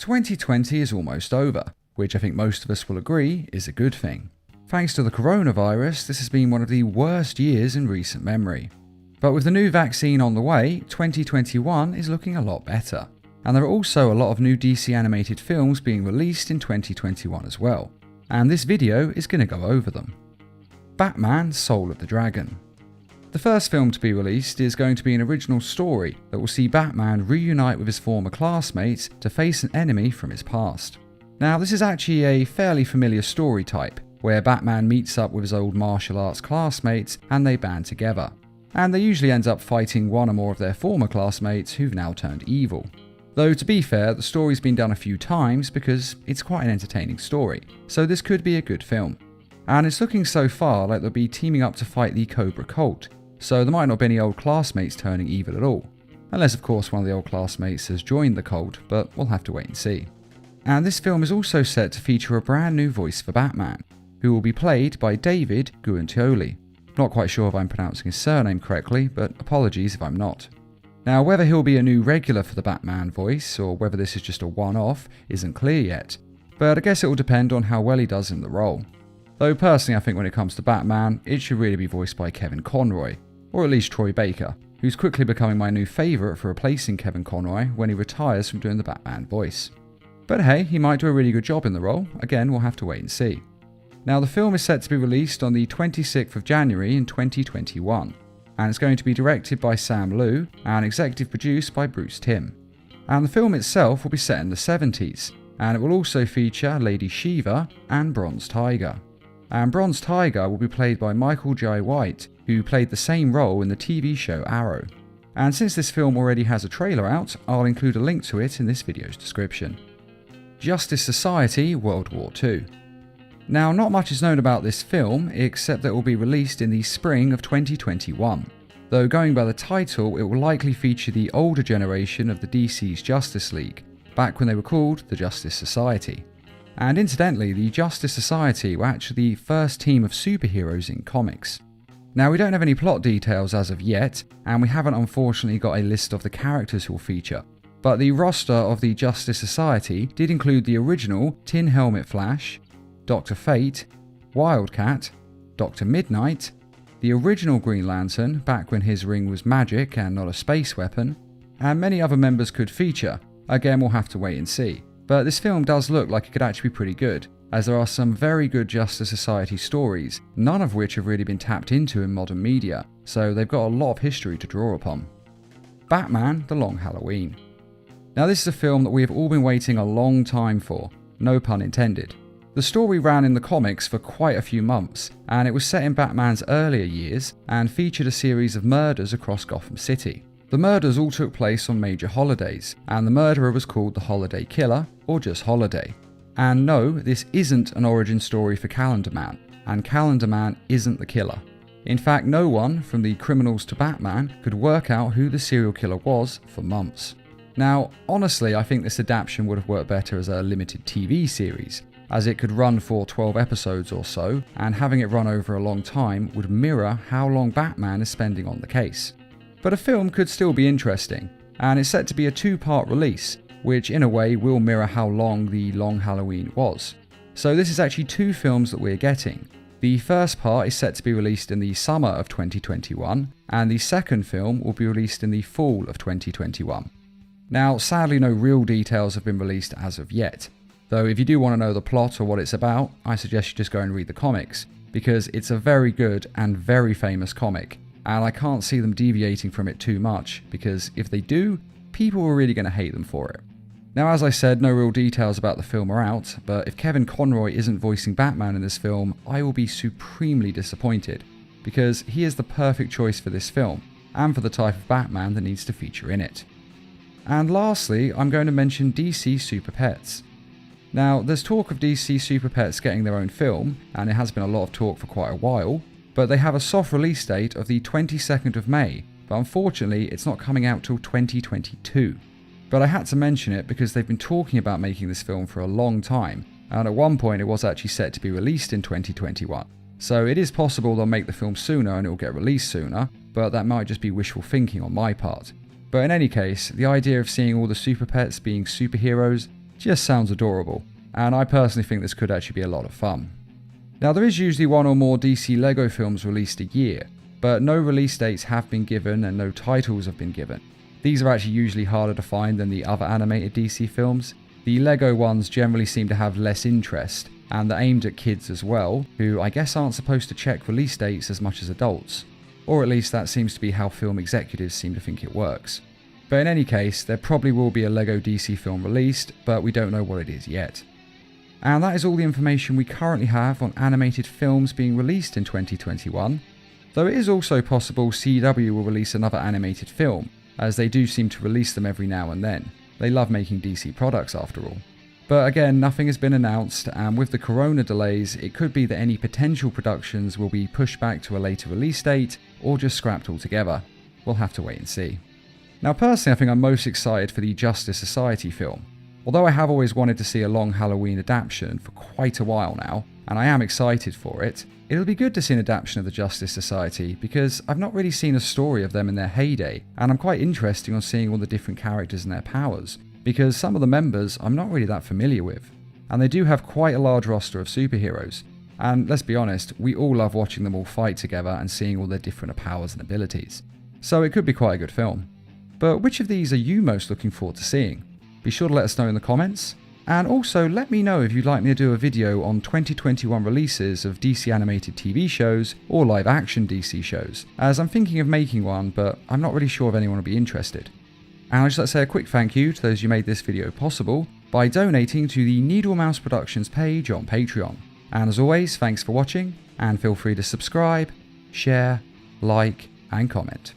2020 is almost over, which I think most of us will agree is a good thing. Thanks to the coronavirus, this has been one of the worst years in recent memory. But with the new vaccine on the way, 2021 is looking a lot better. And there are also a lot of new DC animated films being released in 2021 as well. And this video is going to go over them. Batman: Soul of the Dragon. The first film to be released is going to be an original story that will see Batman reunite with his former classmates to face an enemy from his past. Now, this is actually a fairly familiar story type, where Batman meets up with his old martial arts classmates and they band together. And they usually end up fighting one or more of their former classmates who've now turned evil. Though to be fair, the story's been done a few times because it's quite an entertaining story, so this could be a good film. And it's looking so far like they'll be teaming up to fight the Cobra Cult, so there might not be any old classmates turning evil at all. Unless of course one of the old classmates has joined the cult, but we'll have to wait and see. And this film is also set to feature a brand new voice for Batman, who will be played by David Guentioli. Not quite sure if I'm pronouncing his surname correctly, but apologies if I'm not. Now, whether he'll be a new regular for the Batman voice, or whether this is just a one-off, isn't clear yet, but I guess it will depend on how well he does in the role. Though personally I think when it comes to Batman, it should really be voiced by Kevin Conroy, or at least Troy Baker, who's quickly becoming my new favourite for replacing Kevin Conroy when he retires from doing the Batman voice. But hey, he might do a really good job in the role, again we'll have to wait and see. Now, the film is set to be released on the 26th of January in 2021, and it's going to be directed by Sam Liu and executive produced by Bruce Timm. And the film itself will be set in the 70s, and it will also feature Lady Shiva and Bronze Tiger. And Bronze Tiger will be played by Michael Jai White, who played the same role in the TV show Arrow. And since this film already has a trailer out, I'll include a link to it in this video's description. Justice Society World War II. Now, not much is known about this film, except that it will be released in the spring of 2021. Though going by the title, it will likely feature the older generation of the DC's Justice League, back when they were called the Justice Society. And incidentally, the Justice Society were actually the first team of superheroes in comics. Now, we don't have any plot details as of yet, and we haven't unfortunately got a list of the characters who will feature, but the roster of the Justice Society did include the original Tin Helmet Flash, Dr. Fate, Wildcat, Dr. Midnight, the original Green Lantern back when his ring was magic and not a space weapon, and many other members could feature. Again, we'll have to wait and see. But this film does look like it could actually be pretty good, as there are some very good Justice Society stories, none of which have really been tapped into in modern media, so they've got a lot of history to draw upon. Batman: The Long Halloween. Now, this is a film that we have all been waiting a long time for, no pun intended. The story ran in the comics for quite a few months, and it was set in Batman's earlier years and featured a series of murders across Gotham City. The murders all took place on major holidays, and the murderer was called the Holiday Killer, or just Holiday. And no, this isn't an origin story for Calendar Man, and Calendar Man isn't the killer. In fact, no one, from the criminals to Batman, could work out who the serial killer was for months. Now, honestly, I think this adaptation would have worked better as a limited TV series, as it could run for 12 episodes or so, and having it run over a long time would mirror how long Batman is spending on the case. But a film could still be interesting, and it's set to be a two-part release, which in a way will mirror how long The Long Halloween was. So this is actually two films that we're getting. The first part is set to be released in the summer of 2021, and the second film will be released in the fall of 2021. Now, sadly no real details have been released as of yet, though if you do want to know the plot or what it's about, I suggest you just go and read the comics, because it's a very good and very famous comic, and I can't see them deviating from it too much, because if they do, people are really going to hate them for it. Now, as I said, no real details about the film are out, but if Kevin Conroy isn't voicing Batman in this film, I will be supremely disappointed, because he is the perfect choice for this film, and for the type of Batman that needs to feature in it. And lastly, I'm going to mention DC Super Pets. Now, there's talk of DC Super Pets getting their own film, and it has been a lot of talk for quite a while, but they have a soft release date of the 22nd of May, but unfortunately it's not coming out till 2022. But I had to mention it because they've been talking about making this film for a long time, and at one point it was actually set to be released in 2021. So it is possible they'll make the film sooner and it will get released sooner, but that might just be wishful thinking on my part. But in any case, the idea of seeing all the Super Pets being superheroes just sounds adorable, and I personally think this could actually be a lot of fun. Now, there is usually one or more DC LEGO films released a year, but no release dates have been given and no titles have been given. These are actually usually harder to find than the other animated DC films. The LEGO ones generally seem to have less interest, and they're aimed at kids as well, who I guess aren't supposed to check release dates as much as adults. Or at least that seems to be how film executives seem to think it works. But in any case, there probably will be a LEGO DC film released, but we don't know what it is yet. And that is all the information we currently have on animated films being released in 2021, though it is also possible CW will release another animated film, as they do seem to release them every now and then. They love making DC products after all. But again, nothing has been announced, and with the corona delays, it could be that any potential productions will be pushed back to a later release date, or just scrapped altogether. We'll have to wait and see. Now personally, I think I'm most excited for the Justice Society film. Although I have always wanted to see a long Halloween adaptation for quite a while now, and I am excited for it, it'll be good to see an adaptation of the Justice Society, because I've not really seen a story of them in their heyday, and I'm quite interested on seeing all the different characters and their powers, because some of the members I'm not really that familiar with, and they do have quite a large roster of superheroes, and let's be honest, we all love watching them all fight together and seeing all their different powers and abilities. So it could be quite a good film. But which of these are you most looking forward to seeing? Be sure to let us know in the comments, and also let me know if you'd like me to do a video on 2021 releases of DC animated TV shows or live action DC shows, as I'm thinking of making one, but I'm not really sure if anyone will be interested. And I'd just like to say a quick thank you to those who made this video possible by donating to the Needle Mouse Productions page on Patreon. And as always, thanks for watching, and feel free to subscribe, share, like, and comment.